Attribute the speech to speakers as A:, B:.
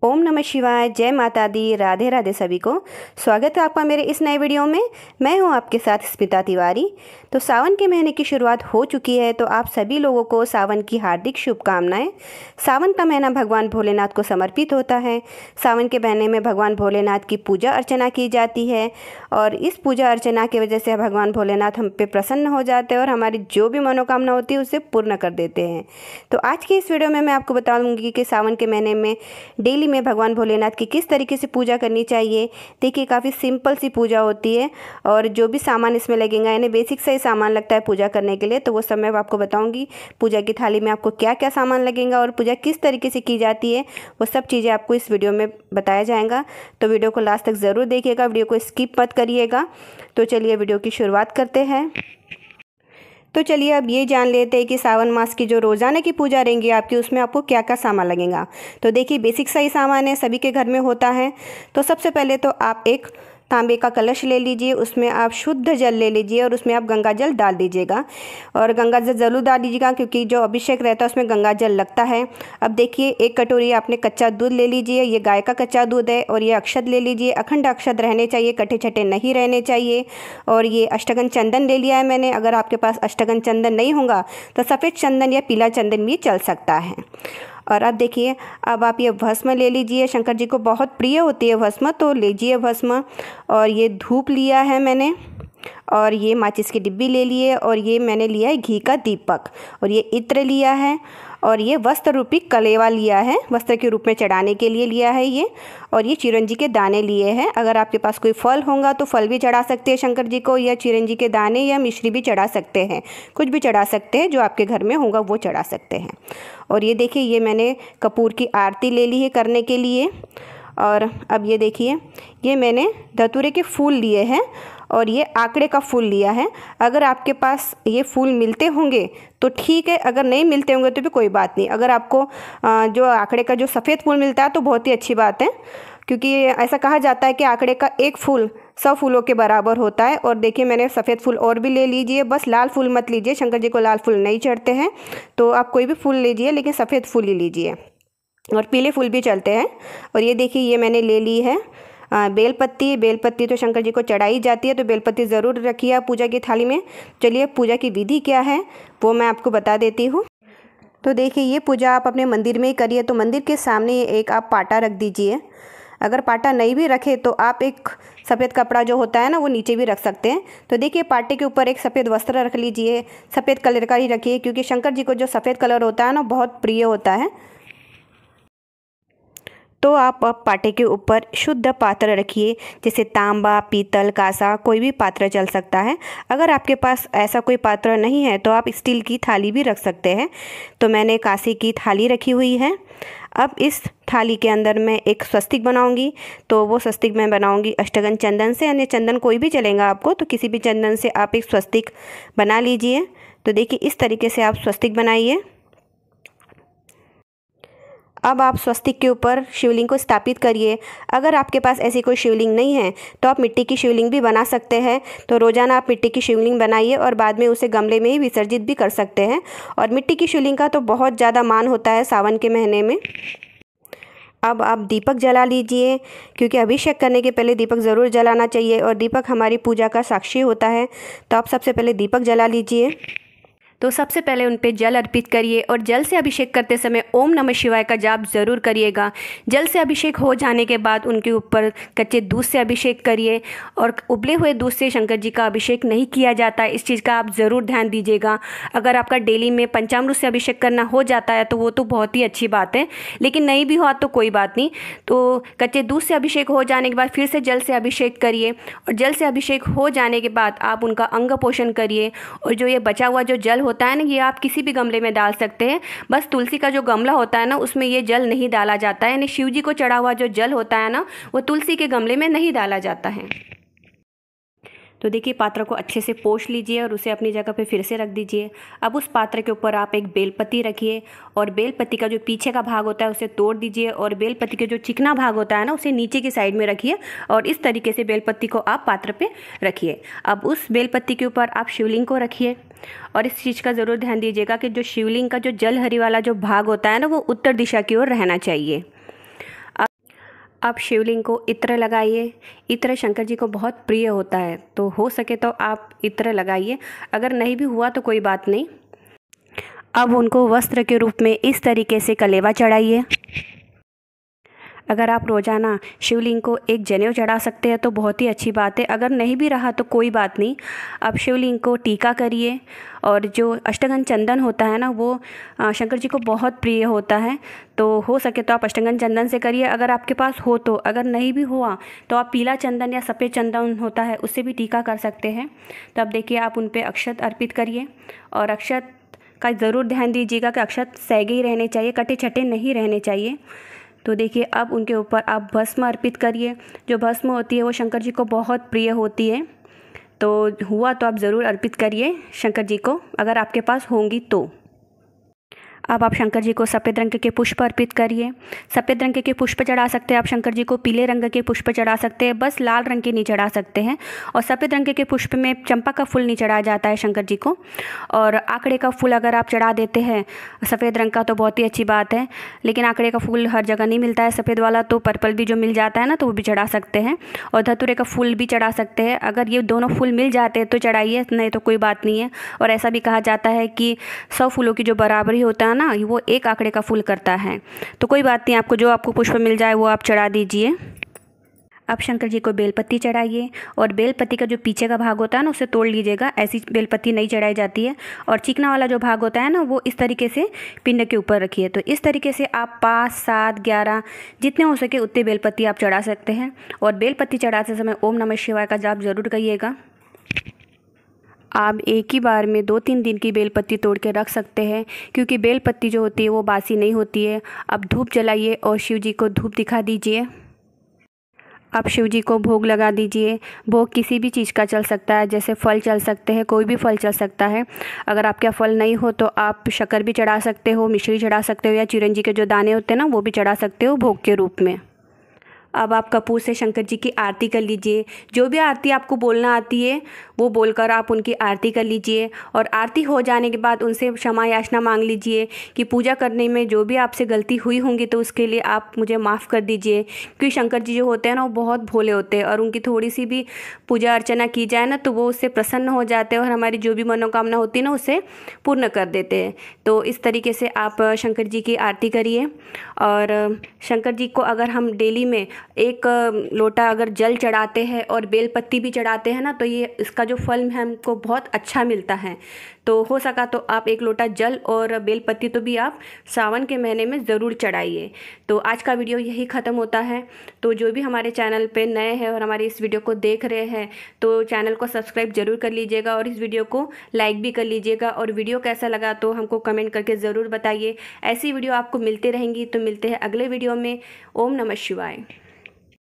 A: ओम नमः शिवाय, जय माता दी, राधे राधे सभी को। स्वागत है आपका मेरे इस नए वीडियो में। मैं हूं आपके साथ स्मिता तिवारी। तो सावन के महीने की शुरुआत हो चुकी है, तो आप सभी लोगों को सावन की हार्दिक शुभकामनाएं। सावन का महीना भगवान भोलेनाथ को समर्पित होता है। सावन के महीने में भगवान भोलेनाथ की पूजा अर्चना की जाती है और इस पूजा अर्चना की वजह से भगवान भोलेनाथ हम पे प्रसन्न हो जाते हैं और हमारी जो भी मनोकामना होती है उसे पूर्ण कर देते हैं। तो आज की इस वीडियो में मैं आपको बताऊँगी कि सावन के महीने में डेली में भगवान भोलेनाथ की किस तरीके से पूजा करनी चाहिए। देखिए, काफ़ी सिंपल सी पूजा होती है और जो भी सामान इसमें लगेगा, यानी बेसिक से ही सामान लगता है पूजा करने के लिए, तो वो सब मैं आपको बताऊंगी। पूजा की थाली में आपको क्या क्या सामान लगेगा और पूजा किस तरीके से की जाती है, वो सब चीज़ें आपको इस वीडियो में बताया जाएगा। तो वीडियो को लास्ट तक ज़रूर देखिएगा, वीडियो को स्किप मत करिएगा। तो चलिए वीडियो की शुरुआत करते हैं। तो चलिए अब ये जान लेते हैं कि सावन मास की जो रोज़ाना की पूजा रहेंगी आपकी, उसमें आपको क्या क्या सामान लगेगा। तो देखिए, बेसिक सा ही सामान है, सभी के घर में होता है। तो सबसे पहले तो आप एक तांबे का कलश ले लीजिए, उसमें आप शुद्ध जल ले लीजिए और उसमें आप गंगा जल डाल दीजिएगा। और गंगा जल ज़रूर डाल दीजिएगा क्योंकि जो अभिषेक रहता है उसमें गंगा जल लगता है। अब देखिए, एक कटोरी आपने कच्चा दूध ले लीजिए, ये गाय का कच्चा दूध है। और ये अक्षत ले लीजिए, अखंड अक्षत रहने चाहिए, कटे छटे नहीं रहने चाहिए। और ये अष्टगंध चंदन ले लिया है मैंने। अगर आपके पास अष्टगंध चंदन नहीं होगा तो सफ़ेद चंदन या पीला चंदन भी चल सकता है। और अब देखिए, अब आप ये भस्म ले लीजिए, शंकर जी को बहुत प्रिय होती है भस्म, तो लीजिए भस्म। और ये धूप लिया है मैंने, और ये माचिस की डिब्बी ले लिए, और ये मैंने लिया है घी का दीपक, और ये इत्र लिया है, और ये वस्त्र रूपी कलेवा लिया है, वस्त्र के रूप में चढ़ाने के लिए लिया है ये। और ये चिरंजी के दाने लिए हैं। अगर आपके पास कोई फल होगा तो फल भी चढ़ा सकते हैं शंकर जी को, या चिरंजी के दाने या मिश्री भी चढ़ा सकते हैं, कुछ भी चढ़ा सकते हैं, जो आपके घर में होगा वो चढ़ा सकते हैं। और ये देखिए, ये मैंने कपूर की आरती ले ली है करने के लिए। और अब ये देखिए, ये मैंने धतूरे के फूल लिए हैं और ये आंकड़े का फूल लिया है। अगर आपके पास ये फूल मिलते होंगे तो ठीक है, अगर नहीं मिलते होंगे तो भी कोई बात नहीं। अगर आपको जो आंकड़े का जो सफ़ेद फूल मिलता है तो बहुत ही अच्छी बात है, क्योंकि ऐसा कहा जाता है कि आंकड़े का एक फूल 100 फूलों के बराबर होता है। और देखिए, मैंने सफ़ेद फूल और भी ले लीजिए, बस लाल फूल मत लीजिए, शंकर जी को लाल फूल नहीं चढ़ते हैं। तो आप कोई भी फूल लीजिए, लेकिन सफ़ेद फूल ही लीजिए, और पीले फूल भी चलते हैं। और ये देखिए, ये मैंने ले ली है बेलपत्ती। बेलपत्ती तो शंकर जी को चढ़ाई जाती है, तो बेलपत्ती ज़रूर रखिए आप पूजा की थाली में। चलिए, पूजा की विधि क्या है वो मैं आपको बता देती हूँ। तो देखिए, ये पूजा आप अपने मंदिर में ही करिए। तो मंदिर के सामने एक आप पाटा रख दीजिए। अगर पाटा नहीं भी रखे तो आप एक सफ़ेद कपड़ा जो होता है ना, वो नीचे भी रख सकते हैं। तो देखिए, पाटे के ऊपर एक सफ़ेद वस्त्र रख लीजिए, सफ़ेद कलर का ही रखिए, क्योंकि शंकर जी को जो सफ़ेद कलर होता है ना, बहुत प्रिय होता है। तो आप पाटे के ऊपर शुद्ध पात्र रखिए, जैसे तांबा, पीतल, कांसा, कोई भी पात्र चल सकता है। अगर आपके पास ऐसा कोई पात्र नहीं है तो आप स्टील की थाली भी रख सकते हैं। तो मैंने कांसे की थाली रखी हुई है। अब इस थाली के अंदर मैं एक स्वस्तिक बनाऊंगी। तो वो स्वस्तिक मैं बनाऊंगी अष्टगंध चंदन से, यानी चंदन कोई भी चलेगा आपको, तो किसी भी चंदन से आप एक स्वस्तिक बना लीजिए। तो देखिए, इस तरीके से आप स्वस्तिक बनाइए। अब आप स्वस्तिक के ऊपर शिवलिंग को स्थापित करिए। अगर आपके पास ऐसी कोई शिवलिंग नहीं है तो आप मिट्टी की शिवलिंग भी बना सकते हैं। तो रोज़ाना आप मिट्टी की शिवलिंग बनाइए और बाद में उसे गमले में ही विसर्जित भी कर सकते हैं। और मिट्टी की शिवलिंग का तो बहुत ज़्यादा मान होता है सावन के महीने में। अब आप दीपक जला लीजिए, क्योंकि अभिषेक करने के पहले दीपक ज़रूर जलाना चाहिए और दीपक हमारी पूजा का साक्षी होता है। तो आप सबसे पहले दीपक जला लीजिए। तो सबसे पहले उन पे जल अर्पित करिए और जल से अभिषेक करते समय ओम नमः शिवाय का जाप ज़रूर करिएगा। जल से अभिषेक हो जाने के बाद उनके ऊपर कच्चे दूध से अभिषेक करिए, और उबले हुए दूध से शंकर जी का अभिषेक नहीं किया जाता है, इस चीज़ का आप ज़रूर ध्यान दीजिएगा। अगर आपका डेली में पंचामृत से अभिषेक करना हो जाता है तो वो तो बहुत ही अच्छी बात है, लेकिन नहीं भी हुआ तो कोई बात नहीं। तो कच्चे दूध से अभिषेक हो जाने के बाद फिर से जल से अभिषेक करिए, और जल से अभिषेक हो जाने के बाद आप उनका अंग पोषण करिए। और जो ये बचा हुआ जो जल होता है ना, ये आप किसी भी गमले में डाल सकते हैं। बस तुलसी का जो गमला होता है ना, उसमें ये जल नहीं डाला जाता है, यानी शिव जी को चढ़ा हुआ जो जल होता है ना, वो तुलसी के गमले में नहीं डाला जाता है। तो देखिए, पात्र को अच्छे से पोंछ लीजिए और उसे अपनी जगह पे फिर से रख दीजिए। अब उस पात्र के ऊपर आप एक बेलपत्ती रखिए, और बेलपत्ती का जो पीछे का भाग होता है उसे तोड़ दीजिए, और बेलपत्ती के जो चिकना भाग होता है ना, उसे नीचे की साइड में रखिए, और इस तरीके से बेलपत्ती को आप पात्र पे रखिए। अब उस बेलपत्ती के ऊपर आप शिवलिंग को रखिए, और इस चीज़ का ज़रूर ध्यान दीजिएगा कि जो शिवलिंग का जो जल हरी वाला जो भाग होता है ना, वो उत्तर दिशा की ओर रहना चाहिए। आप शिवलिंग को इत्र लगाइए। इत्र शंकर जी को बहुत प्रिय होता है, तो हो सके तो आप इत्र लगाइए। अगर नहीं भी हुआ तो कोई बात नहीं। अब उनको वस्त्र के रूप में इस तरीके से कलेवा चढ़ाइए। अगर आप रोज़ाना शिवलिंग को एक जनेऊ चढ़ा सकते हैं तो बहुत ही अच्छी बात है। अगर नहीं भी रहा तो कोई बात नहीं, आप शिवलिंग को टीका करिए। और जो अष्टगंध चंदन होता है ना, वो शंकर जी को बहुत प्रिय होता है, तो हो सके तो आप अष्टगंध चंदन से करिए अगर आपके पास हो तो। अगर नहीं भी हुआ तो आप पीला चंदन या सफ़ेद चंदन होता है उससे भी टीका कर सकते हैं। तो अब देखिए, आप उन पर अक्षत अर्पित करिए। और अक्षत का ज़रूर ध्यान दीजिएगा कि अक्षत सैगे ही रहने चाहिए, कटे छटे नहीं रहने चाहिए। तो देखिए, अब उनके ऊपर आप भस्म अर्पित करिए। जो भस्म होती है वो शंकर जी को बहुत प्रिय होती है, तो हुआ तो आप ज़रूर अर्पित करिए शंकर जी को, अगर आपके पास होंगी तो। अब आप शंकर जी को सफ़ेद रंग के पुष्प अर्पित करिए। सफ़ेद रंग के पुष्प चढ़ा सकते हैं आप शंकर जी को, पीले रंग के पुष्प चढ़ा सकते हैं, बस लाल रंग के नहीं चढ़ा सकते हैं। और सफ़ेद रंग के पुष्प में चंपा का फूल नहीं चढ़ाया जाता है शंकर जी को। और आंकड़े का फूल अगर आप चढ़ा देते हैं सफ़ेद रंग का तो बहुत ही अच्छी बात है, लेकिन आंकड़े का फूल हर जगह नहीं मिलता है सफ़ेद वाला, तो पर्पल भी जो मिल जाता है ना, तो वो भी चढ़ा सकते हैं। और धतूरे का फूल भी चढ़ा सकते हैं। अगर ये दोनों फूल मिल जाते हैं तो चढ़ाइए, नहीं तो कोई बात नहीं है। और ऐसा भी कहा जाता है कि 100 फूलों की जो बराबरी होता है ना, वो एक आंकड़े का फूल करता है। तो कोई बात नहीं, आपको जो आपको पुष्प मिल जाए वो आप चढ़ा दीजिए। आप शंकर जी को बेलपत्ती चढ़ाइए। और बेलपत्ती का जो पीछे का भाग होता है ना, उसे तोड़ लीजिएगा, ऐसी बेलपत्ती नहीं चढ़ाई जाती है। और चिकना वाला जो भाग होता है ना, वो इस तरीके से पिंड के ऊपर रखिए। तो इस तरीके से आप 5, 7, 11 जितने हो सके उतने बेलपत्ती आप चढ़ा सकते हैं। और बेलपत्ती चढ़ाते समय ओम नमः शिवाय का जाप जरूर करिएगा। आप एक ही बार में 2-3 दिन की बेलपत्ती तोड़ के रख सकते हैं, क्योंकि बेलपत्ती जो होती है वो बासी नहीं होती है। आप धूप जलाइए और शिव जी को धूप दिखा दीजिए। आप शिव जी को भोग लगा दीजिए। भोग किसी भी चीज़ का चल सकता है, जैसे फल चल सकते हैं, कोई भी फल चल सकता है। अगर आपके फल नहीं हो तो आप शक्कर भी चढ़ा सकते हो, मिश्री चढ़ा सकते हो, या चिरंजी के जो दाने होते हैं ना, वो भी चढ़ा सकते हो भोग के रूप में। अब आप कपूर से शंकर जी की आरती कर लीजिए। जो भी आरती आपको बोलना आती है वो बोलकर आप उनकी आरती कर लीजिए। और आरती हो जाने के बाद उनसे क्षमा याचना मांग लीजिए कि पूजा करने में जो भी आपसे गलती हुई होंगी तो उसके लिए आप मुझे माफ़ कर दीजिए। क्योंकि शंकर जी जो होते हैं ना, वो बहुत भोले होते हैं, और उनकी थोड़ी सी भी पूजा अर्चना की जाए ना तो वो उससे प्रसन्न हो जाते हैं और हमारी जो भी मनोकामना होती है ना उसे पूर्ण कर देते हैं। तो इस तरीके से आप शंकर जी की आरती करिए। और शंकर जी को अगर हम डेली में 1 लोटा अगर जल चढ़ाते हैं और बेलपत्ती भी चढ़ाते हैं ना, तो ये इसका जो फल है हमको बहुत अच्छा मिलता है। तो हो सका तो आप 1 लोटा जल और बेलपत्ती तो भी आप सावन के महीने में ज़रूर चढ़ाइए। तो आज का वीडियो यही ख़त्म होता है। तो जो भी हमारे चैनल पे नए हैं और हमारे इस वीडियो को देख रहे हैं, तो चैनल को सब्सक्राइब ज़रूर कर लीजिएगा और इस वीडियो को लाइक भी कर लीजिएगा। और वीडियो कैसा लगा तो हमको कमेंट करके ज़रूर बताइए। ऐसी वीडियो आपको मिलती रहेंगी। तो मिलते हैं अगले वीडियो में। ओम नमः शिवाय।